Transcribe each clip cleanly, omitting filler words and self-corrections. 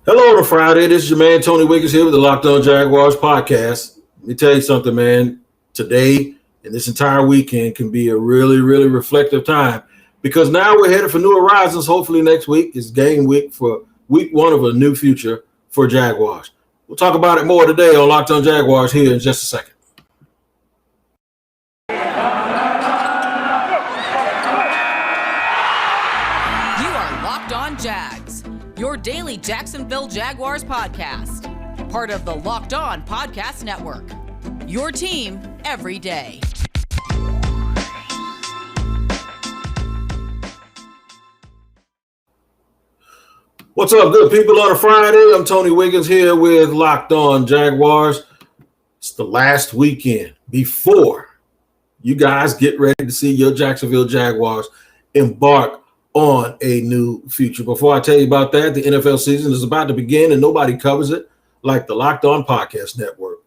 Hello on a Friday. This is your man Tony Wiggins here with the Locked On Jaguars podcast. Let me tell you something, man. Today and this entire weekend can be a really, really reflective time because now we're headed for new horizons. Hopefully next week is game week for week one of a new future for Jaguars. We'll talk about it more today on Locked On Jaguars here in just a second. You are Locked On Jags, your daily Jacksonville Jaguars podcast. Part of the Locked On Podcast Network. Your team every day. What's up, good people on a Friday? I'm Tony Wiggins here with Locked On Jaguars. It's the last weekend before you guys get ready to see your Jacksonville Jaguars embark on a new future. Before I tell you about that, the NFL season is about to begin and nobody covers it like the Locked On Podcast Network.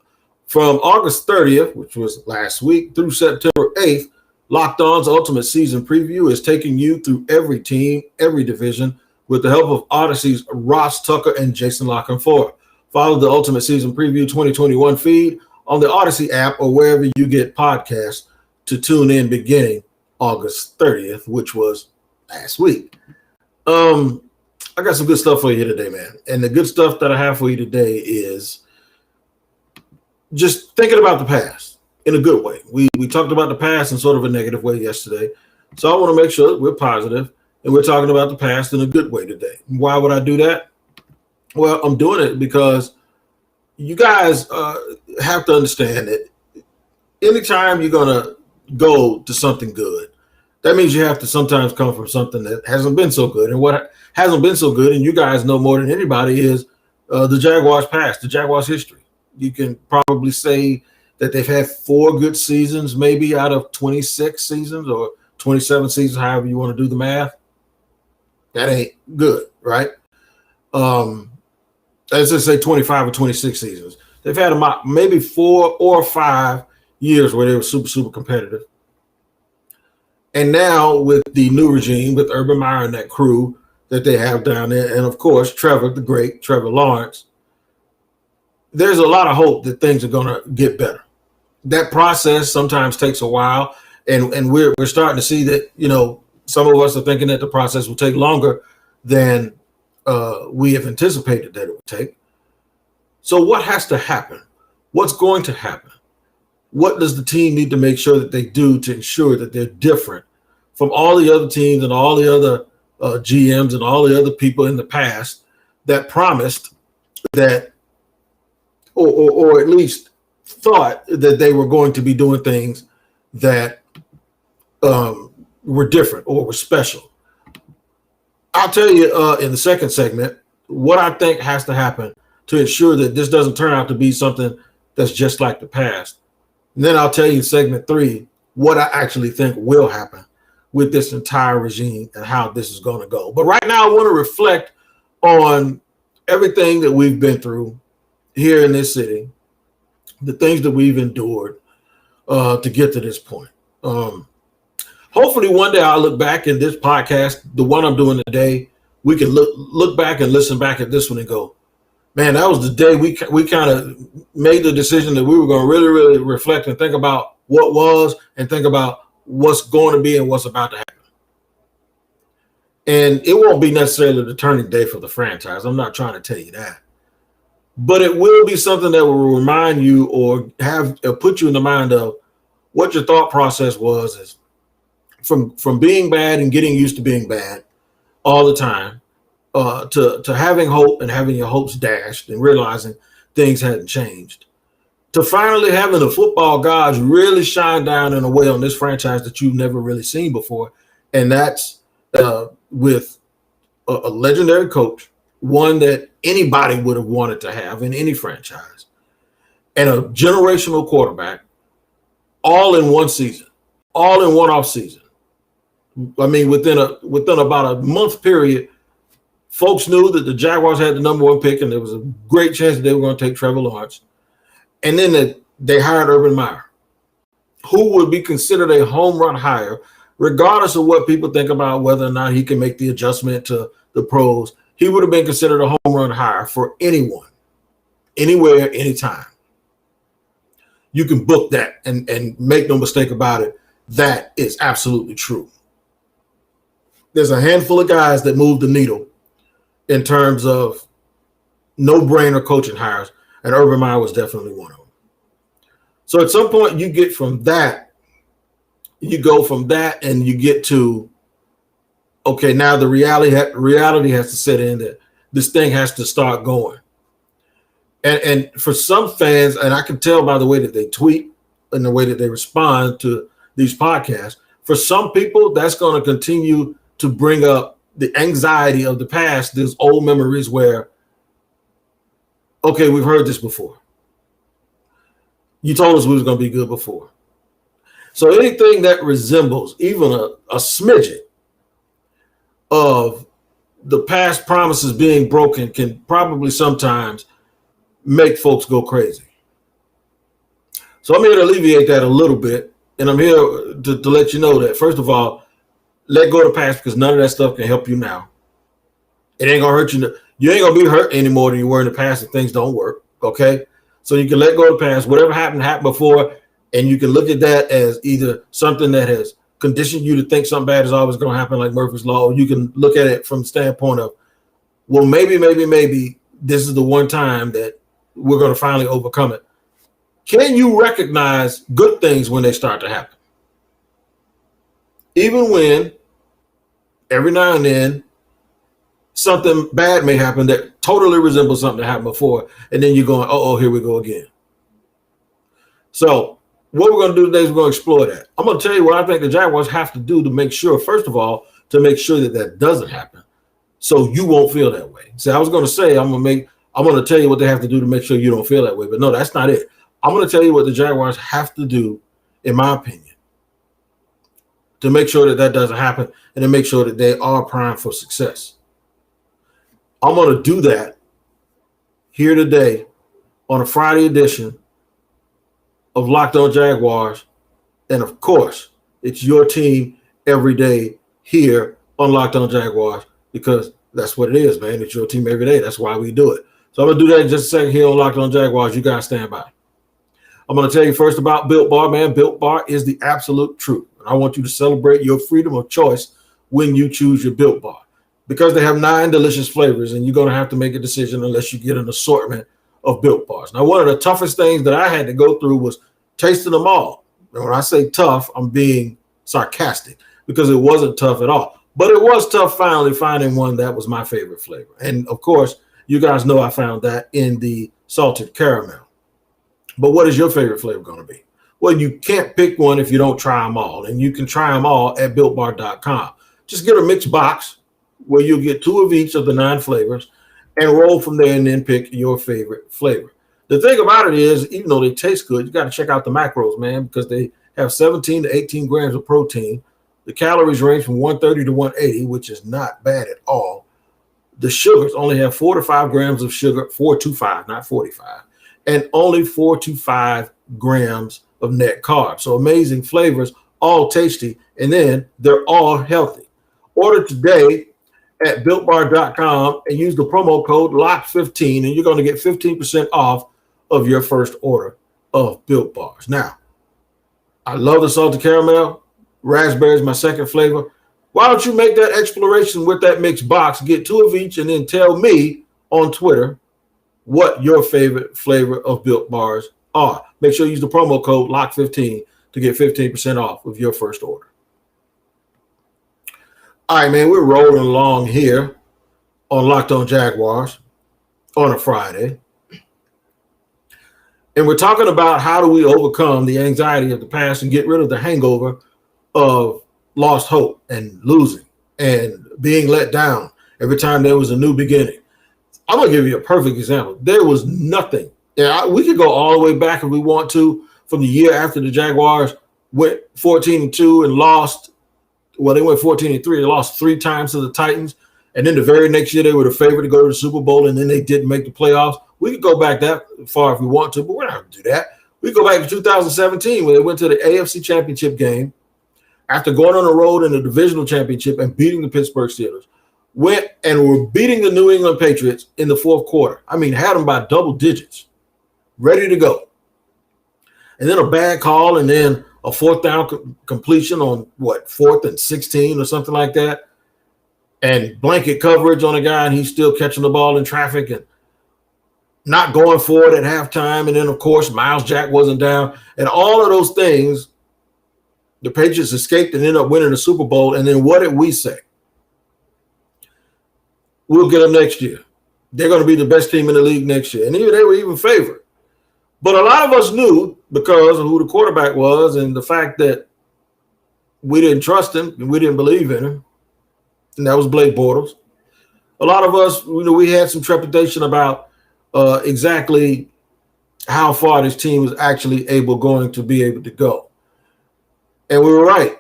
From August 30th, which was last week, through September 8th, Locked On's Ultimate Season Preview is taking you through every team, every division, with the help of Odyssey's Ross Tucker and Jason Lockenford. Follow the Ultimate Season Preview 2021 feed on the Odyssey app or wherever you get podcasts to tune in beginning August 30th, which was last week. I got some good stuff for you today, man. And the good stuff that I have for you today is just thinking about the past in a good way. We talked about the past in sort of a negative way yesterday. So I want to make sure that we're positive and we're talking about the past in a good way today. Why would I do that? Well, I'm doing it because you guys have to understand that anytime you're going to go to something good, that means you have to sometimes come from something that hasn't been so good. And what hasn't been so good, and you guys know more than anybody, is the Jaguars' past, the Jaguars' history. You can probably say that they've had 4 good seasons, maybe out of 26 seasons or 27 seasons, however you want to do the math. That ain't good, right? Let's just say 25 or 26 seasons. They've had maybe 4 or 5 years where they were super, super competitive. And now with the new regime, with Urban Meyer and that crew that they have down there, and of course, Trevor, the great Trevor Lawrence, there's a lot of hope that things are going to get better. That process sometimes takes a while, and we're starting to see that, you know, some of us are thinking that the process will take longer than we have anticipated that it would take. So what has to happen? What's going to happen? What does the team need to make sure that they do to ensure that they're different from all the other teams and all the other GMs and all the other people in the past that promised that, or at least thought that they were going to be doing things that were different or were special? I'll tell you in the second segment what I think has to happen to ensure that this doesn't turn out to be something that's just like the past. And then I'll tell you in segment 3 what I actually think will happen with this entire regime and how this is going to go. But right now, I want to reflect on everything that we've been through here in this city, the things that we've endured to get to this point. Hopefully one day I'll look back in this podcast, the one I'm doing today, we can look back and listen back at this one and go, man, that was the day we kind of made the decision that we were going to really, really reflect and think about what was and think about what's going to be and what's about to happen. And it won't be necessarily the turning day for the franchise. I'm not trying to tell you that. But it will be something that will remind you or put you in the mind of what your thought process was is from being bad and getting used to being bad all the time to having hope and having your hopes dashed and realizing things hadn't changed, to finally having the football gods really shine down in a way on this franchise that you've never really seen before. And that's with a legendary coach, one that anybody would have wanted to have in any franchise, and a generational quarterback, all in one season, all in one off season. I mean, within about a month period, folks knew that the Jaguars had the number 1 pick, and there was a great chance that they were going to take Trevor Lawrence. And then they hired Urban Meyer, who would be considered a home run hire, regardless of what people think about whether or not he can make the adjustment to the pros. he would have been considered a home run hire for anyone, anywhere, anytime. You can book that and make no mistake about it. That is absolutely true. There's a handful of guys that move the needle in terms of no-brainer coaching hires, and Urban Meyer was definitely one of them. So at some point you get from that, you go from that and you get to, okay, now the reality has to set in that this thing has to start going. And for some fans, and I can tell by the way that they tweet and the way that they respond to these podcasts, for some people, that's going to continue to bring up the anxiety of the past, these old memories where, okay, we've heard this before. You told us we was going to be good before. So anything that resembles even a smidget of the past promises being broken can probably sometimes make folks go crazy. So I'm here to alleviate that a little bit, and I'm here to let you know that, first of all, let go of the past, because none of that stuff can help you now. It ain't going to hurt you. You ain't going to be hurt any more than you were in the past if things don't work, okay? So you can let go of the past. Whatever happened before, and you can look at that as either something that has conditioned you to think something bad is always going to happen, like Murphy's Law, or you can look at it from the standpoint of, well, maybe this is the one time that we're going to finally overcome it. Can you recognize good things when they start to happen? Even when every now and then something bad may happen that totally resembles something that happened before, and then you're going, oh, here we go again. So what we're going to do today is we're going to explore that. I'm going to tell you what I think the Jaguars have to do to make sure, first of all, to make sure that that doesn't happen, so you won't feel that way. See, I was going to say I'm going to tell you what they have to do to make sure you don't feel that way, but no, that's not it. I'm going to tell you what the Jaguars have to do, in my opinion, to make sure that that doesn't happen and to make sure that they are primed for success. I'm going to do that here today on a Friday edition of Locked On Jaguars. And of course, it's your team every day here on Locked On Jaguars, because that's what it is, man. It's your team every day. That's why we do it. So I'm going to do that in just a second here on Locked On Jaguars. You guys stand by. I'm going to tell you first about Built Bar, man. Built Bar is the absolute truth. And I want you to celebrate your freedom of choice when you choose your Built Bar, because they have 9 delicious flavors, and you're going to have to make a decision unless you get an assortment of Built Bars. Now, one of the toughest things that I had to go through was tasting them all. And when I say tough, I'm being sarcastic, because it wasn't tough at all. But it was tough finally finding one that was my favorite flavor. And, of course, you guys know I found that in the salted caramel. But what is your favorite flavor going to be? Well, you can't pick one if you don't try them all. And you can try them all at BuiltBar.com. Just get a mixed box where you'll get 2 of each of the 9 flavors and roll from there and then pick your favorite flavor. The thing about it is, even though they taste good, you got to check out the macros, man, because they have 17 to 18 grams of protein. The calories range from 130 to 180, which is not bad at all. The sugars only have 4 to 5 grams of sugar, 4 to 5, not 45, and only 4 to 5 grams of net carbs. So amazing flavors, all tasty, and then they're all healthy. Order today at BuiltBar.com and use the promo code LOCK15, and you're going to get 15% off of your first order of Built Bars. Now, I love the salted caramel. Raspberry is my second flavor. Why don't you make that exploration with that mixed box, get 2 of each, and then tell me on Twitter what your favorite flavor of Built Bars are. Make sure you use the promo code LOCK15 to get 15% off of your first order. All right, man, we're rolling along here on Locked On Jaguars on a Friday. And we're talking about how do we overcome the anxiety of the past and get rid of the hangover of lost hope and losing and being let down every time there was a new beginning. I'm going to give you a perfect example. There was nothing. We could go all the way back if we want to, from the year after the Jaguars went 14-2 and lost. Well, they went 14-3. They lost 3 times to the Titans. And then the very next year, they were the favorite to go to the Super Bowl, and then they didn't make the playoffs. We could go back that far if we want to, but we're not going to do that. We go back to 2017 when they went to the AFC Championship game after going on the road in the divisional championship and beating the Pittsburgh Steelers. went and were beating the New England Patriots in the fourth quarter. I mean, had them by double digits, ready to go. And then a bad call, and then a fourth down completion on, 4th and 16 or something like that, and blanket coverage on a guy, and he's still catching the ball in traffic and not going for it at halftime. And then, of course, Miles Jack wasn't down. And all of those things, the Patriots escaped and ended up winning the Super Bowl. And then what did we say? We'll get them next year. They're going to be the best team in the league next year. And they were even favored. But a lot of us knew, because of who the quarterback was and the fact that we didn't trust him and we didn't believe in him, and that was Blake Bortles. A lot of us, we had some trepidation about exactly how far this team was actually going to be able to go. And we were right.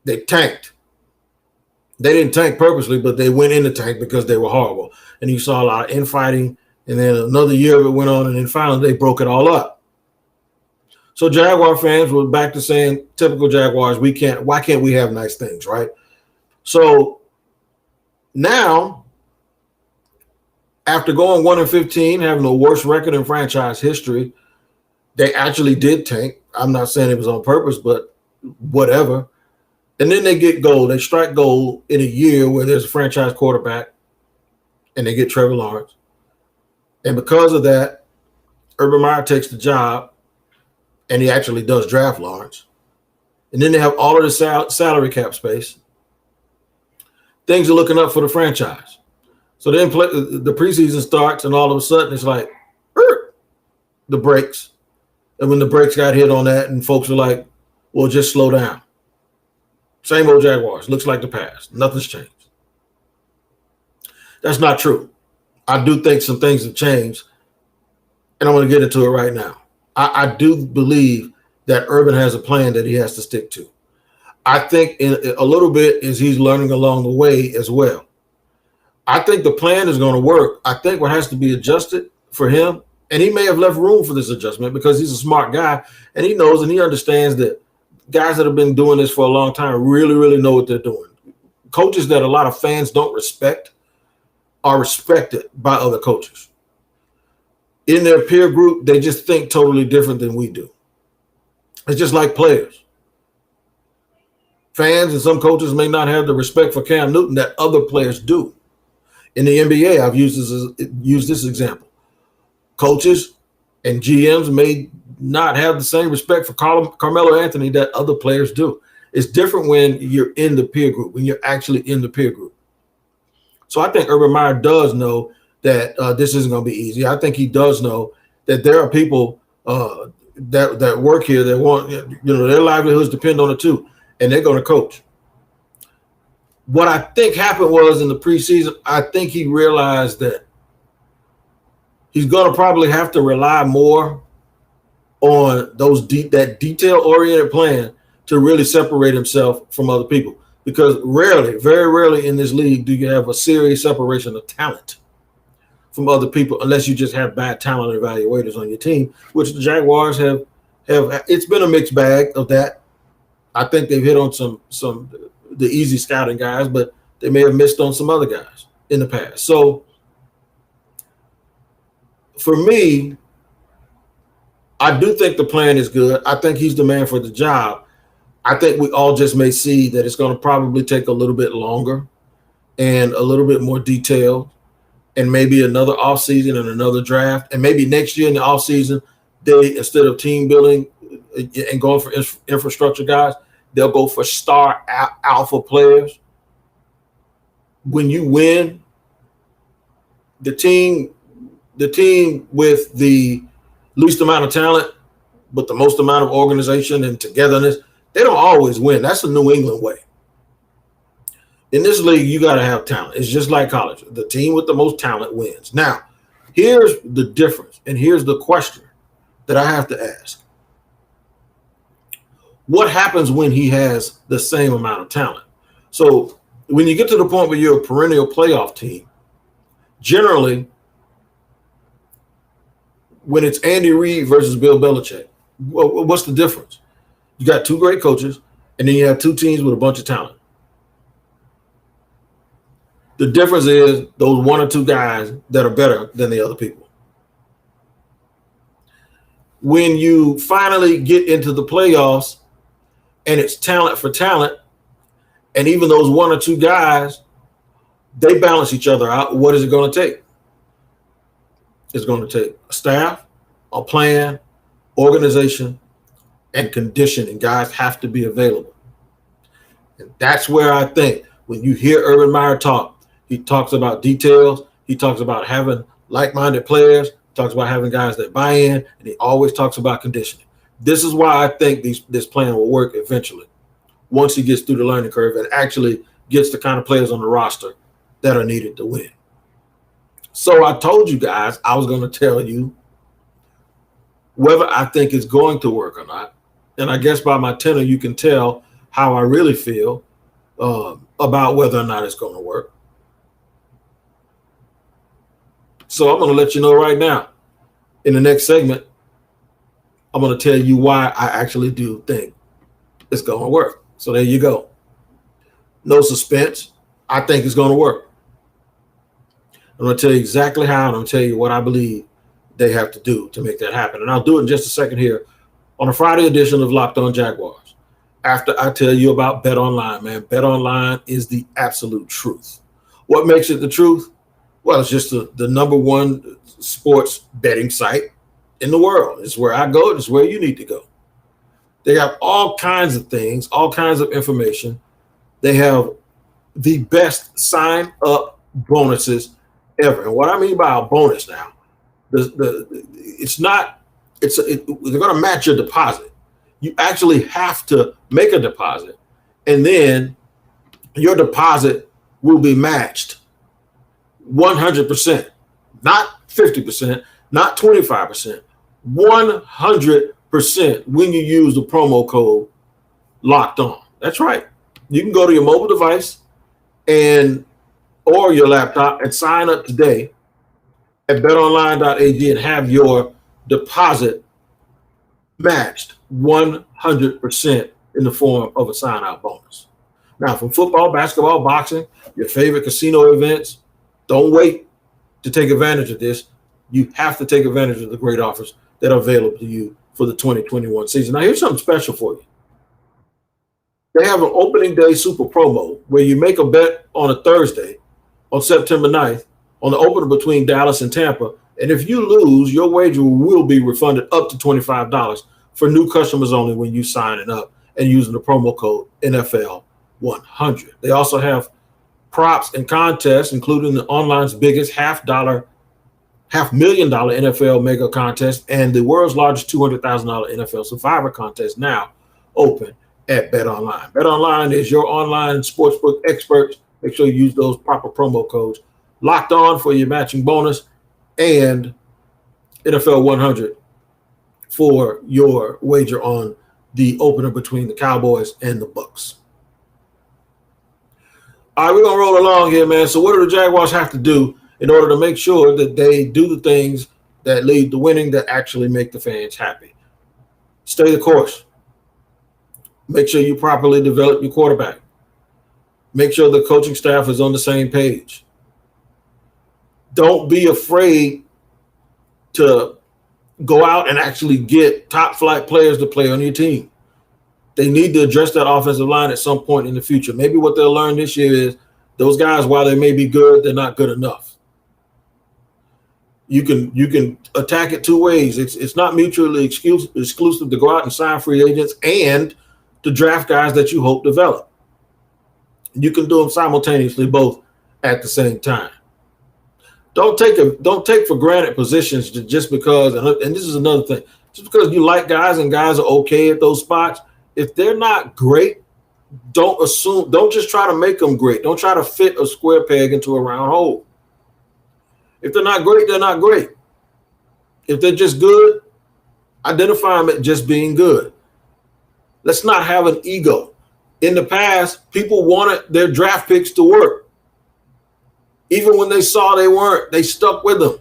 They tanked. They didn't tank purposely, but they went in the tank because they were horrible. And you saw a lot of infighting, and then another year of it went on, and then finally they broke it all up. So Jaguar fans were back to saying, typical Jaguars, why can't we have nice things, right? So now, after going 1-15, having the worst record in franchise history, they actually did tank. I'm not saying it was on purpose, but whatever. And then they get gold. They strike gold in a year where there's a franchise quarterback, and they get Trevor Lawrence. And because of that, Urban Meyer takes the job, and he actually does draft Lawrence. And then they have all of the salary cap space. Things are looking up for the franchise. So then the preseason starts, and all of a sudden it's like, the brakes. And when the brakes got hit on that, and folks are like, well, just slow down. Same old Jaguars. Looks like the past. Nothing's changed. That's not true. I do think some things have changed, and I'm going to get into it right now. I do believe that Urban has a plan that he has to stick to. I think a little bit is he's learning along the way as well. I think the plan is going to work. I think what has to be adjusted for him, and he may have left room for this adjustment because he's a smart guy, and he knows and he understands that guys that have been doing this for a long time really, really know what they're doing. Coaches that a lot of fans don't respect are respected by other coaches. In their peer group, they just think totally different than we do. It's just like players. Fans and some coaches may not have the respect for Cam Newton that other players do. In the NBA, I've used this example. Coaches and GMs may not have the same respect for Carmelo Anthony that other players do. It's different when you're in the peer group, when you're actually in the peer group. So I think Urban Meyer does know that this isn't going to be easy. I think he does know that there are people that work here that want, their livelihoods depend on it too, and they're going to coach. What I think happened was in the preseason, I think he realized that he's going to probably have to rely more on that detail-oriented plan to really separate himself from other people. Because rarely, very rarely in this league do you have a serious separation of talent from other people, unless you just have bad talent evaluators on your team, which the Jaguars have. It's been a mixed bag of that. I think they've hit on some the easy scouting guys, but they may have missed on some other guys in the past. So for me, I do think the plan is good. I think he's the man for the job. I think we all just may see that it's going to probably take a little bit longer and a little bit more detailed, and maybe another offseason and another draft. And maybe next year in the offseason, they, instead of team building and going for infrastructure guys, they'll go for star alpha players. When you win, the team with the least amount of talent, but the most amount of organization and togetherness, they don't always win. That's the New England way. In this league, you got to have talent. It's just like college. The team with the most talent wins. Now, here's the difference, and here's the question that I have to ask. What happens when he has the same amount of talent? So when you get to the point where you're a perennial playoff team, generally, when it's Andy Reid versus Bill Belichick, what's the difference? You got two great coaches, and then you have two teams with a bunch of talent. The difference is those one or two guys that are better than the other people. When you finally get into the playoffs and it's talent for talent, and even those one or two guys, they balance each other out. What is it going to take? It's going to take a staff, a plan, organization, and conditioning. Guys have to be available. And that's where I think when you hear Urban Meyer talk, he talks about details. He talks about having like-minded players. He talks about having guys that buy in, and he always talks about conditioning. This is why I think this plan will work eventually once he gets through the learning curve and actually gets the kind of players on the roster that are needed to win. So I told you guys I was going to tell you whether I think it's going to work or not. And I guess by my tenor, you can tell how I really feel about whether or not it's going to work. So I'm going to let you know right now. In the next segment, I'm going to tell you why I actually do think it's going to work. So there you go. No suspense. I think it's going to work. I'm going to tell you exactly how, and I'm going to tell you what I believe they have to do to make that happen. And I'll do it in just a second here on a Friday edition of Locked On Jaguars. After I tell you about Bet Online, man. Bet Online is the absolute truth. What makes it the truth? Well, it's just the number one sports betting site in the world. It's where I go. It's where you need to go. They have all kinds of things, all kinds of information. They have the best sign-up bonuses ever. And what I mean by a bonus now, they're going to match your deposit. You actually have to make a deposit, and then your deposit will be matched 100%, not 50%, not 25%, 100% when you use the promo code Locked On. That's right. You can go to your mobile device or your laptop and sign up today at betonline.ag and have your deposit matched 100% in the form of a sign-out bonus. Now, from football, basketball, boxing, your favorite casino events, don't wait to take advantage of this. You have to take advantage of the great offers that are available to you for the 2021 season. Now, here's something special for you. They have an opening day super promo where you make a bet on a Thursday on September 9th on the opener between Dallas and Tampa. And if you lose, your wager will be refunded up to $25 for new customers only when you sign it up and using the promo code NFL100. They also have props and contests, including the online's biggest $500,000 NFL mega contest and the world's largest $200,000 NFL Survivor contest now open at BetOnline. BetOnline is your online sportsbook experts. Make sure you use those proper promo codes. Locked On for your matching bonus and NFL 100 for your wager on the opener between the Cowboys and the Bucs. All right, we're going to roll along here, man. So what do the Jaguars have to do in order to make sure that they do the things that lead to winning that actually make the fans happy? Stay the course. Make sure you properly develop your quarterback. Make sure the coaching staff is on the same page. Don't be afraid to go out and actually get top flight players to play on your team. They need to address that offensive line at some point in the future. Maybe what they'll learn this year is those guys, while they may be good, they're not good enough. You can attack it two ways. It's not mutually exclusive to go out and sign free agents and to draft guys that you hope develop. You can do them simultaneously, both at the same time. Don't take for granted positions just because, and this is another thing, just because you like guys and guys are okay at those spots. If they're not great, don't just try to make them great. Don't try to fit a square peg into a round hole. If they're not great, they're not great. If they're just good, identify them at just being good. Let's not have an ego. In the past, people wanted their draft picks to work. Even when they saw they weren't, they stuck with them.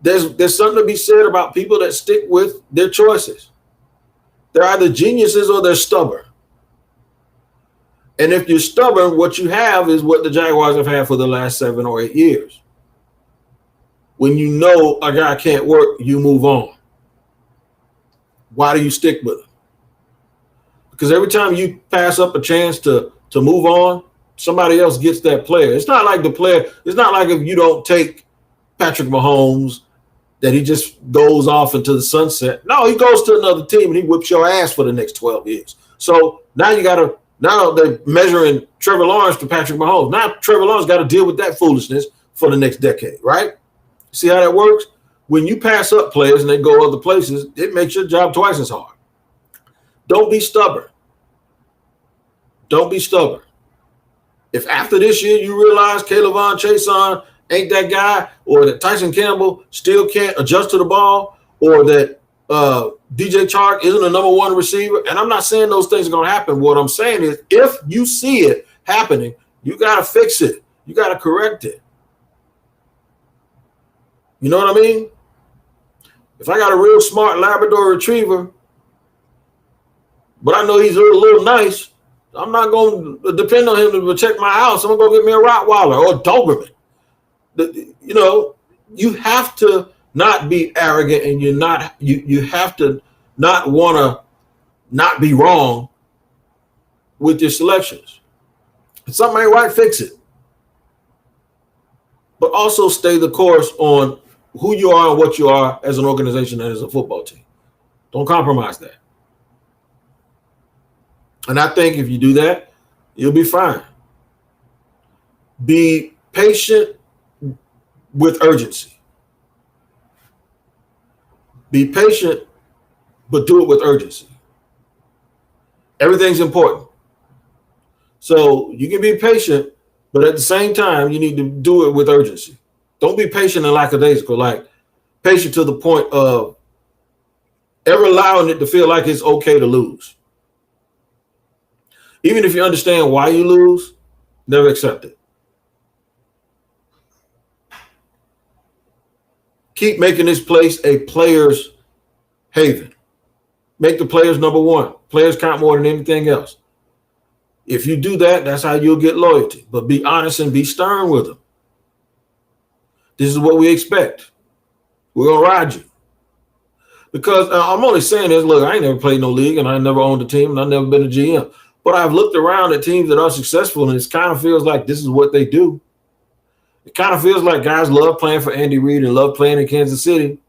There's something to be said about people that stick with their choices. They're either geniuses or they're stubborn. And if you're stubborn, what you have is what the Jaguars have had for the last 7 or 8 years. When you know a guy can't work, you move on. Why do you stick with him? Because every time you pass up a chance to move on, somebody else gets that player. It's not like if you don't take Patrick Mahomes that he just goes off into the sunset. No, he goes to another team and he whips your ass for the next 12 years. So now they're measuring Trevor Lawrence to Patrick Mahomes. Now Trevor Lawrence got to deal with that foolishness for the next decade, right? See how that works? When you pass up players and they go other places, it makes your job twice as hard. Don't be stubborn. Don't be stubborn. If after this year you realize Kayvon Chason ain't that guy, or that Tyson Campbell still can't adjust to the ball, or that DJ Chark isn't a number one receiver, and I'm not saying those things are going to happen. What I'm saying is if you see it happening, you got to fix it. You got to correct it. You know what I mean? If I got a real smart Labrador retriever, but I know he's a little nice, I'm not going to depend on him to protect my house. I'm going to go get me a Rottweiler or a Doberman. You know, you have to not be arrogant, and you have to not want to not be wrong with your selections. If something ain't right, fix it. But also stay the course on who you are and what you are as an organization and as a football team. Don't compromise that. And I think if you do that, you'll be fine. Be patient with urgency. Be patient, but do it with urgency. Everything's important. So you can be patient, but at the same time, you need to do it with urgency. Don't be patient and lackadaisical, like patient to the point of ever allowing it to feel like it's okay to lose. Even if you understand why you lose, never accept it. Keep making this place a player's haven. Make the players number one. Players count more than anything else. If you do that, that's how you'll get loyalty. But be honest and be stern with them. This is what we expect. We're going to ride you. Because I'm only saying this, look, I ain't never played no league, and I never owned a team, and I've never been a GM. But I've looked around at teams that are successful, and it kind of feels like this is what they do. It kind of feels like guys love playing for Andy Reid and love playing in Kansas City.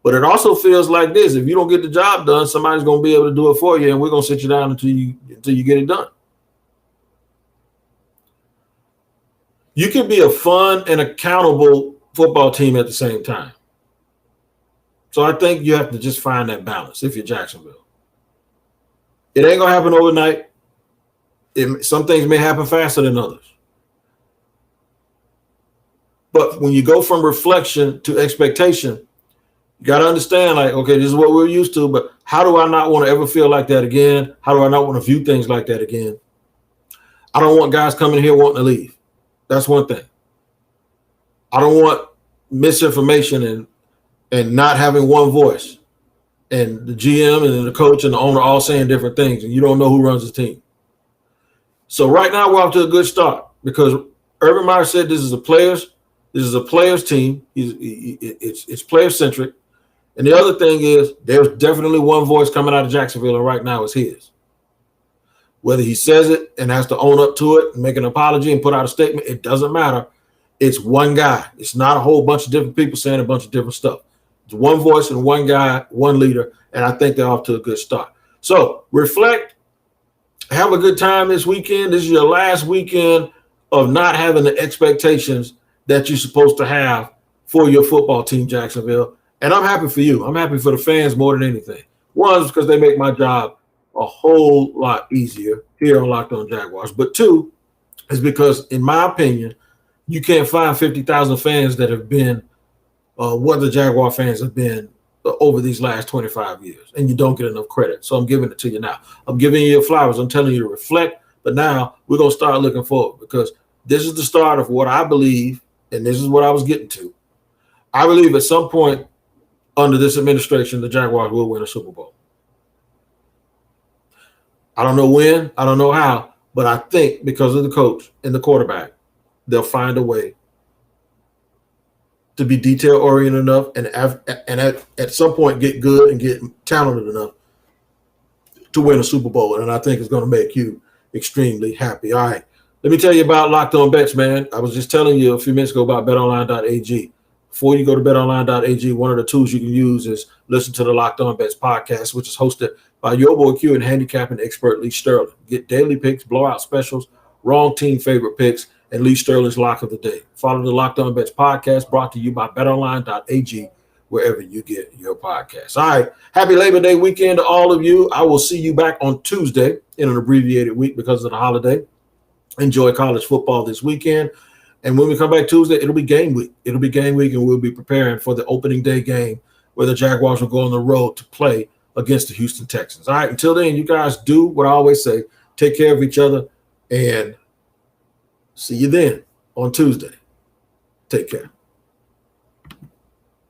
But it also feels like this. If you don't get the job done, somebody's going to be able to do it for you, and we're going to sit you down until you get it done. You can be a fun and accountable football team at the same time. So I think you have to just find that balance if you're Jacksonville. It ain't going to happen overnight. Some things may happen faster than others. But when you go from reflection to expectation, you got to understand, like, okay, this is what we're used to, but how do I not want to ever feel like that again? How do I not want to view things like that again? I don't want guys coming here wanting to leave. That's one thing. I don't want misinformation and not having one voice, and the GM and the coach and the owner all saying different things, and you don't know who runs the team. So right now we're off to a good start because Urban Meyer said this is a players team. It's player centric. And the other thing is there's definitely one voice coming out of Jacksonville, and right now it's his. Whether he says it and has to own up to it and make an apology and put out a statement, it doesn't matter. It's one guy. It's not a whole bunch of different people saying a bunch of different stuff. It's one voice and one guy, one leader, and I think they're off to a good start. So reflect, have a good time this weekend. This is your last weekend of not having the expectations that you're supposed to have for your football team, Jacksonville. And I'm happy for you. I'm happy for the fans more than anything. One is because they make my job a whole lot easier here on Locked On Jaguars. But two is because, in my opinion, you can't find 50,000 fans that have been what the Jaguar fans have been over these last 25 years, and you don't get enough credit. So I'm giving it to you now. I'm giving you your flowers. I'm telling you to reflect, but now we're going to start looking forward because this is the start of what I believe, and this is what I was getting to. I believe at some point under this administration, the Jaguars will win a Super Bowl. I don't know when, I don't know how, But I think because of the coach and the quarterback, they'll find a way to be detail-oriented enough and at some point get good and get talented enough to win a Super Bowl. And I think it's going to make you extremely happy. All right. Let me tell you about Locked On Bets, man. I was just telling you a few minutes ago about betonline.ag. Before you go to betonline.ag, one of the tools you can use is listen to the Locked On Bets podcast, which is hosted by your boy Q and handicapping expert Lee Sterling. Get daily picks, blowout specials, wrong team favorite picks, and Lee Sterling's lock of the day. Follow the Locked On Bets podcast brought to you by betonline.ag, wherever you get your podcasts. All right. Happy Labor Day weekend to all of you. I will see you back on Tuesday in an abbreviated week because of the holiday. Enjoy college football this weekend. And when we come back Tuesday, it'll be game week. It'll be game week, and we'll be preparing for the opening day game where the Jaguars will go on the road to play against the Houston Texans. All right. Until then, you guys do what I always say. Take care of each other, and see you then on Tuesday. Take care.